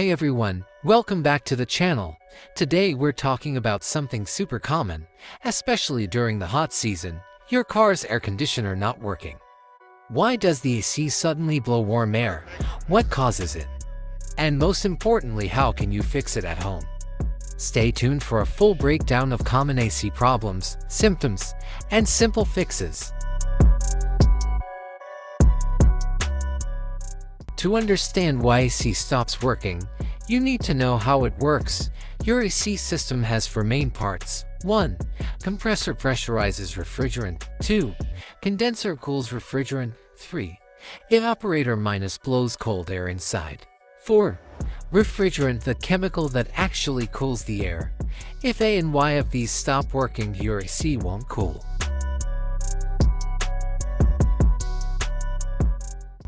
Hey everyone, welcome back to the channel. Today we're talking about something super common, especially during the hot season, your car's air conditioner not working. Why does the AC suddenly blow warm air? What causes it? And most importantly, how can you fix it at home? Stay tuned for a full breakdown of common AC problems, symptoms, and simple fixes. To understand why AC stops working, you need to know how it works. Your AC system has four main parts. 1. Compressor pressurizes refrigerant. 2. Condenser cools refrigerant. 3. Evaporator minus blows cold air inside. 4. Refrigerant, the chemical that actually cools the air. If A and Y of these stop working, your AC won't cool.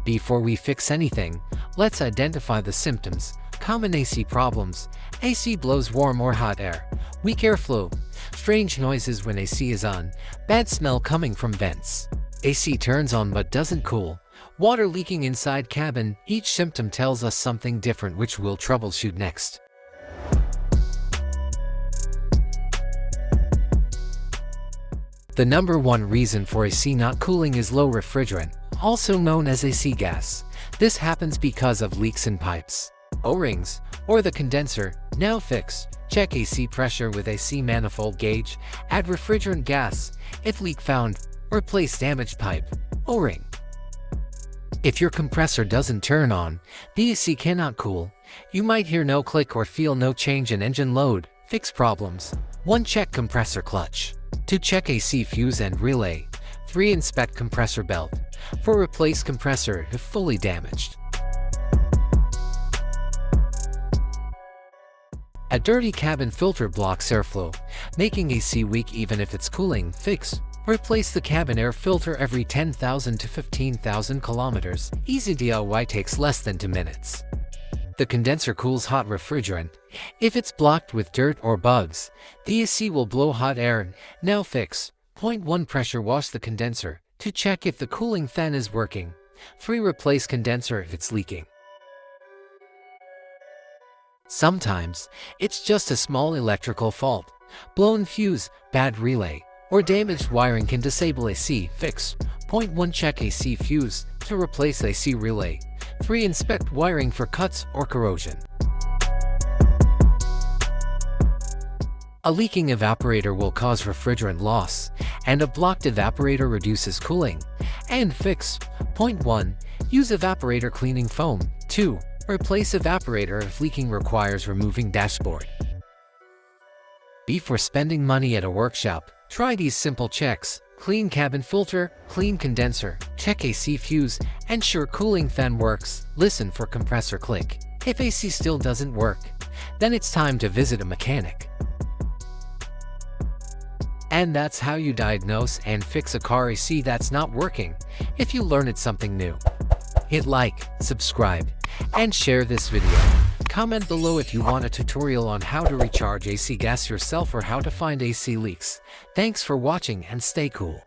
Before we fix anything, let's identify the symptoms. Common AC problems. AC blows warm or hot air. Weak airflow. Strange noises when AC is on. Bad smell coming from vents. AC turns on but doesn't cool. Water leaking inside cabin. Each symptom tells us something different, which we'll troubleshoot next. The number one reason for AC not cooling is low refrigerant, also known as AC gas. This happens because of leaks in pipes, O-rings, or the condenser. Now fix. Check AC pressure with AC manifold gauge. Add refrigerant gas. If leak found, replace damaged pipe, O-ring. If your compressor doesn't turn on, the AC cannot cool. You might hear no click or feel no change in engine load. Fix problems. 1. Check compressor clutch. 2. Check AC fuse and relay. 3. Inspect compressor belt. 4. Replace compressor if fully damaged. A dirty cabin filter blocks airflow, making AC weak even if it's cooling. Fix. Replace the cabin air filter every 10,000 to 15,000 kilometers. Easy DIY, takes less than 2 minutes. The condenser cools hot refrigerant. If it's blocked with dirt or bugs, the AC will blow hot air. Now fix. Point 1. Pressure wash the condenser to check if the cooling fan is working. 3. Replace condenser if it's leaking. Sometimes, it's just a small electrical fault. Blown fuse, bad relay, or damaged wiring can disable AC. Fix. Point 1. Check AC fuse to replace AC relay. 3. Inspect wiring for cuts or corrosion. A leaking evaporator will cause refrigerant loss, and a blocked evaporator reduces cooling. And fix. Point 1. Use evaporator cleaning foam. 2. Replace evaporator if leaking requires removing dashboard. Before spending money at a workshop, try these simple checks. Clean cabin filter, clean condenser, check AC fuse, ensure cooling fan works, listen for compressor click. If AC still doesn't work, then it's time to visit a mechanic. And that's how you diagnose and fix a car AC that's not working. If you learned something new, hit like, subscribe, and share this video. Comment below if you want a tutorial on how to recharge AC gas yourself or how to find AC leaks. Thanks for watching and stay cool.